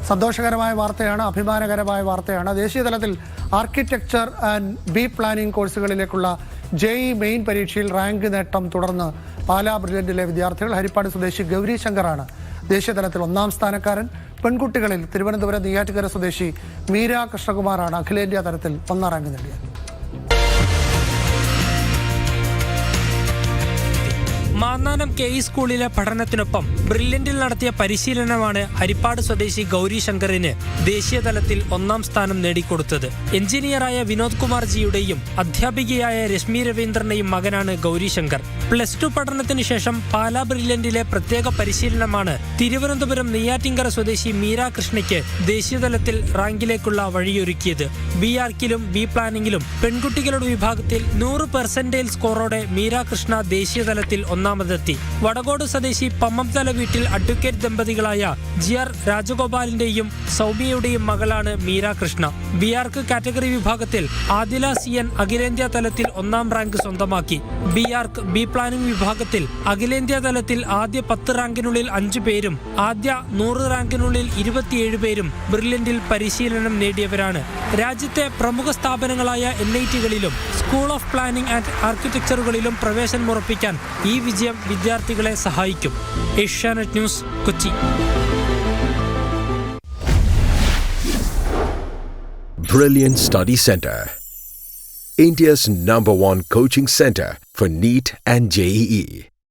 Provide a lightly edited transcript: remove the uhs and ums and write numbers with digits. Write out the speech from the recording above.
സന്തോഷകരമായ വാർത്തയാണ്, അഭിമാനകരമായ വാർത്തയാണ്. ദേശീയ തലത്തിൽ ആർക്കിടെക്ചർ ആൻഡ് ബി പ്ലാനിംഗ് കോഴ്സുകളിലേക്കുള്ള JEE മെയിൻ പരീക്ഷയിൽ റാങ്ക് നേട്ടം തുടർന്ന് പാലാ ബ്രില്യന്റിലെ വിദ്യാർത്ഥികൾ. ഹരിപ്പാട് സ്വദേശി ഗൗരി ശങ്കറാണ് ദേശീയ തലത്തിൽ 1ാം സ്ഥാനക്കാരൻ. പെൺകുട്ടികളിൽ തിരുവനന്തപുരം നെയ്യാറ്റിൻകര സ്വദേശി മീര കൃഷ്ണകുമാറാണ് അഖിലേന്ത്യാ തലത്തിൽ 1ാം റാങ്ക് നേടിയത്. മാന്നാനം KE സ്കൂളിലെ പഠനത്തിനൊപ്പം ബ്രില്യന്റിൽ നടത്തിയ പരിശീലനമാണ് ഹരിപ്പാട് സ്വദേശി ഗൗരി ശങ്കറിന് ദേശീയ തലത്തിൽ 1ാം സ്ഥാനം നേടിക്കൊടുത്തത്. എഞ്ചിനീയറായ വിനോദ് കുമാർ ജിയുടെയും അധ്യാപികയായ രശ്മി രവീന്ദ്രന്റെയും മകനാണ് ഗൗരി ശങ്കർ. +2 പഠനത്തിന് ശേഷം പാലാ ബ്രില്യന്റിലെ പ്രത്യേക പരിശീലനമാണ് തിരുവനന്തപുരം നെയ്യാറ്റിൻകര സ്വദേശി മീര കൃഷ്ണയ്ക്ക് ദേശീയതലത്തിൽ റാങ്കിലേക്കുള്ള വഴിയൊരുക്കിയത്. BArcലും ബി പ്ലാനിംഗിലും പെൺകുട്ടികളുടെ വിഭാഗത്തിൽ 100% സ്കോറോടെ മീര കൃഷ്ണ ദേശീയതലത്തിൽ ഒന്നാമതെത്തി. വടകോട് സ്വദേശി പമ്മംതല വീട്ടിൽ അഡ്വക്കേറ്റ് ദമ്പതികളായ GR രാജഗോപാലിന്റെയും സൗമ്യയുടെയും മകളാണ് മീര കൃഷ്ണ. BArc കാറ്റഗറി വിഭാഗത്തിൽ ആദില CN അഖിലേന്ത്യാ തലത്തിൽ 1ാം റാങ്ക് സ്വന്തമാക്കി. BArc ബി പ്ലാനിംഗ് വിഭാഗത്തിൽ അഖിലേന്ത്യാ തലത്തിൽ ആദ്യ 10 റാങ്കിനുള്ളിൽ 5 പേരും ആദ്യ 100 റാങ്കിനുള്ളിൽ 27 പേരും ബ്രില്യന്റിൽ പരിശീലനം നേടിയവരാണ്. രാജ്യത്തെ പ്രമുഖ സ്ഥാപനങ്ങളായ NITകളിലും സ്കൂൾ ഓഫ് പ്ലാനിംഗ് ആൻഡ് ആർക്കിടെക്ചറുകളിലും പ്രവേശനം ഉറപ്പിക്കാൻ ഈ വിജയം വിദ്യാർത്ഥികളെ സഹായിക്കും. Asianet news, Kochi. Brilliant Study Center, India's #1 coaching center for NEET and JEE.